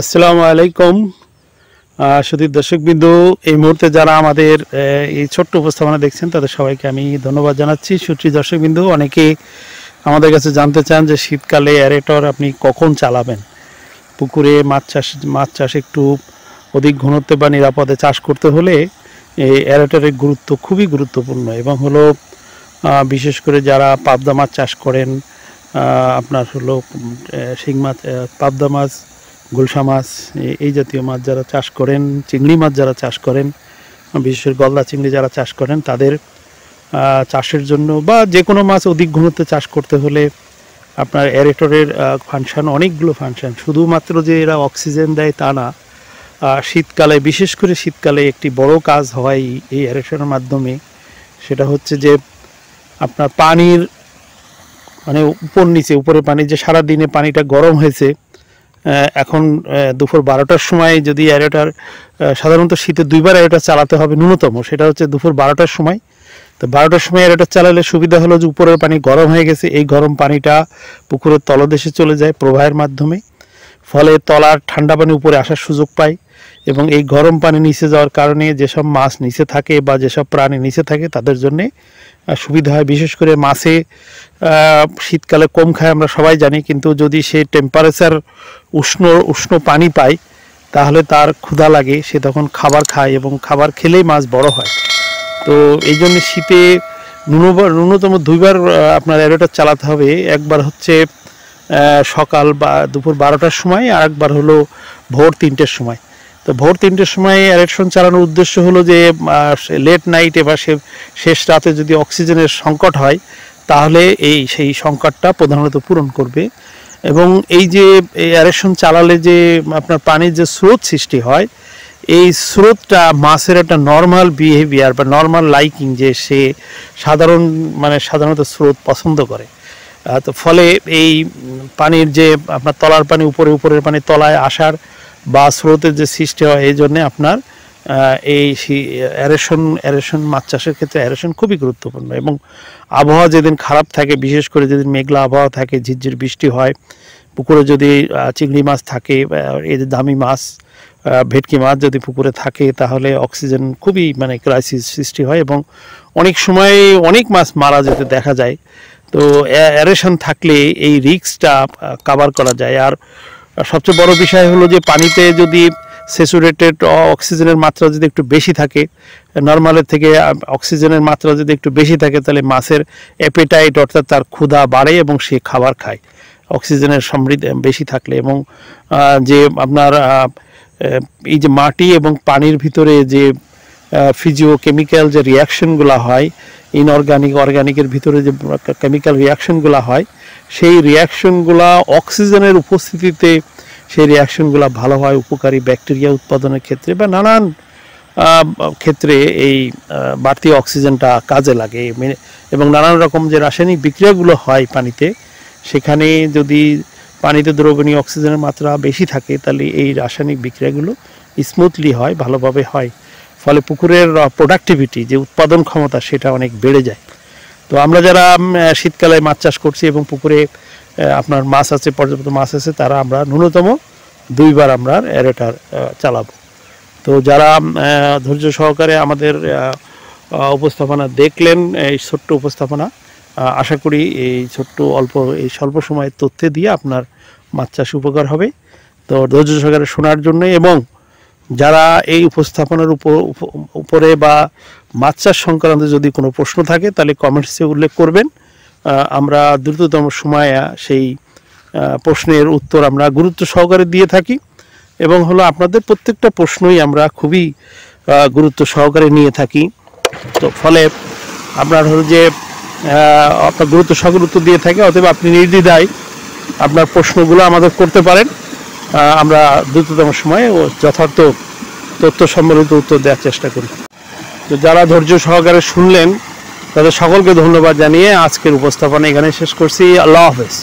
আসসালামু আলাইকুম সুধীর দর্শকবৃন্দু, এই মুহূর্তে যারা আমাদের এই ছোট্ট উপস্থাপনা দেখছেন তাদের সবাইকে আমি ধন্যবাদ জানাচ্ছি। সুধীর দর্শকবৃন্দু, অনেকে আমাদের কাছে জানতে চান যে শীতকালে অ্যারেটর আপনি কখন চালাবেন। পুকুরে মাছ চাষ একটু অধিক ঘনত্বে বা নিরাপদে চাষ করতে হলে এই অ্যারেটরের গুরুত্ব খুবই গুরুত্বপূর্ণ এবং হলো বিশেষ করে যারা পাবদা মাছ চাষ করেন, আপনার হলো শিং মাছ, পাবদা মাছ, গুলশা মাছ, এই জাতীয় মাছ যারা চাষ করেন, চিংড়ি মাছ যারা চাষ করেন, বিশেষ করে গলদা চিংড়ি যারা চাষ করেন, তাদের চাষের জন্য বা যে কোনো মাছ অধিক ঘনত্বে চাষ করতে হলে আপনার অ্যারেটরের ফাংশন, অনেকগুলো ফাংশন। শুধুমাত্র যে এরা অক্সিজেন দেয় তা না, শীতকালে, বিশেষ করে শীতকালে একটি বড় কাজ হয় এই অ্যারেটরের মাধ্যমে। সেটা হচ্ছে যে আপনার পানির মানে উপরে পানি যে সারাদিনে পানিটা গরম হয়েছে, এখন দুপুর 12টার সময় যদি অ্যারেটর, সাধারণত শীতে দুইবার অ্যারেটর চালাতে হবে ন্যূনতম, সেটা হচ্ছে দুপুর 12টার সময়। তো 12টার সময় অ্যারেটর চালালে সুবিধা হলো যে উপরের পানি গরম হয়ে গেছে, এই গরম পানিটা পুকুরের তলদেশে চলে যায় প্রবাহের মাধ্যমে, ফলে তলার ঠান্ডা পানি উপরে আসার সুযোগ পায় এবং এই গরম পানি নিচে যাওয়ার কারণে যেসব মাছ নিচে থাকে বা যেসব প্রাণী নিচে থাকে তাদের জন্যে সুবিধা হয়। বিশেষ করে মাছে শীতকালে কম খায় আমরা সবাই জানি, কিন্তু যদি সে টেম্পারেচার উষ্ণ পানি পায় তাহলে তার ক্ষুধা লাগে, সে তখন খাবার খায় এবং খাবার খেলেই মাছ বড় হয়। তো এই জন্য শীতে ন্যূনতম দুইবার আপনার অ্যারেটর চালাতে হবে। একবার হচ্ছে সকাল বা দুপুর 12টার সময়, আর একবার হলো ভোর 3টের সময়। তো ভোর 3টের সময় অ্যারেটর চালানোর উদ্দেশ্য হলো যে লেট নাইটে বা শেষ রাতে যদি অক্সিজেনের সংকট হয় তাহলে সেই সংকটটা প্রধানত পূরণ করবে। এবং এই যে অ্যারেটর চালালে যে আপনার পানির যে স্রোত সৃষ্টি হয়, এই স্রোতটা মাছের একটা নর্মাল বিহেভিয়ার বা নর্মাল লাইকিং, যে সে সাধারণত স্রোত পছন্দ করে। তো ফলে এই পানির যে আপনার তলার পানি উপরের পানি তলায় আসার বা স্রোতের যে সৃষ্টি হয়, এই জন্যে আপনার এই অ্যারেশন মাছ চাষের ক্ষেত্রে অ্যারেশন খুবই গুরুত্বপূর্ণ। এবং আবহাওয়া যেদিন খারাপ থাকে, বিশেষ করে যেদিন মেঘলা আবহাওয়া থাকে, ঝিরঝির বৃষ্টি হয়, পুকুরে যদি চিংড়ি মাছ থাকে, এই যে দামি মাছ, ভেটকি মাছ যদি পুকুরে থাকে, তাহলে অক্সিজেন খুবই ক্রাইসিস সৃষ্টি হয় এবং অনেক সময় অনেক মাছ মারা যেতে দেখা যায়। তো অ্যারেশন থাকলে এই রিস্কটা কভার করা যায়। আর সবচেয়ে বড় বিষয় হলো যে পানিতে যদি স্যাচুরেটেড অক্সিজেনের মাত্রা যদি একটু বেশি থাকে, নর্মালের থেকে অক্সিজেনের মাত্রা যদি একটু বেশি থাকে, তাহলে মাছের অ্যাপেটাইট অর্থাৎ তার ক্ষুধা বাড়ে এবং সে খাবার খায় অক্সিজেনের সমৃদ্ধ বেশি থাকলে। এবং যে আপনার এই যে মাটি এবং পানির ভিতরে যে ফিজিওকেমিক্যাল যে রিয়াকশনগুলো হয়, অর্গানিকের ভিতরে যে কেমিক্যাল রিয়াকশনগুলো হয়, সেই রিয়াকশনগুলা অক্সিজেনের উপস্থিতিতে সেই রিয়াকশনগুলো ভালো হয়, উপকারী ব্যাকটেরিয়া উৎপাদনের ক্ষেত্রে বা নানান ক্ষেত্রে এই বাড়তি অক্সিজেনটা কাজে লাগে। এবং নানান রকম যে রাসায়নিক বিক্রিয়াগুলো হয় পানিতে, সেখানে যদি পানিতে দ্রবণীয় অক্সিজেনের মাত্রা বেশি থাকে, তাহলে এই রাসায়নিক বিক্রিয়াগুলো স্মুথলি হয়, ভালোভাবে হয়, ফলে পুকুরের প্রোডাক্টিভিটি, যে উৎপাদন ক্ষমতা, সেটা অনেক বেড়ে যায়। তো আমরা যারা শীতকালে মাছ চাষ করছি এবং পুকুরে আপনার মাছ আছে, পর্যাপ্ত মাছ আছে, তারা আমরা ন্যূনতম দুইবার আমরা অ্যারেটর চালাবো। তো যারা ধৈর্য সহকারে আমাদের উপস্থাপনা দেখলেন, এই ছোট্ট উপস্থাপনা, আশা করি এই এই স্বল্প সময়ের তথ্যে দিয়ে আপনার মাছ চাষ উপকার হবে। তো ধৈর্য সহকারে শোনার জন্য, এবং যারা এই উপস্থাপনার উপরে বা মাছ চাষ সংক্রান্ত যদি কোনো প্রশ্ন থাকে তাহলে কমেন্টসে উল্লেখ করবেন। আমরা দ্রুততম সময়ে সেই প্রশ্নের উত্তর আমরা গুরুত্ব সহকারে দিয়ে থাকি এবং হলো আপনাদের প্রত্যেকটা প্রশ্নই আমরা খুবই গুরুত্ব সহকারে নিয়ে থাকি। তো ফলে আপনার হলো যে আপনার গুরুত্ব সহকারে উত্তর দিয়ে থাকে, অতএব আপনি নির্দ্বিধায় আপনার প্রশ্নগুলো আমাদের করতে পারেন। আমরা দ্রুততম সময়ে ও যথার্থ তথ্য সম্বলিত উত্তর দেওয়ার চেষ্টা করি। তো যারা ধৈর্য সহকারে শুনলেন তাদের সকলকে ধন্যবাদ জানিয়ে আজকের উপস্থাপনা এখানে শেষ করছি। আল্লাহ হাফেজ।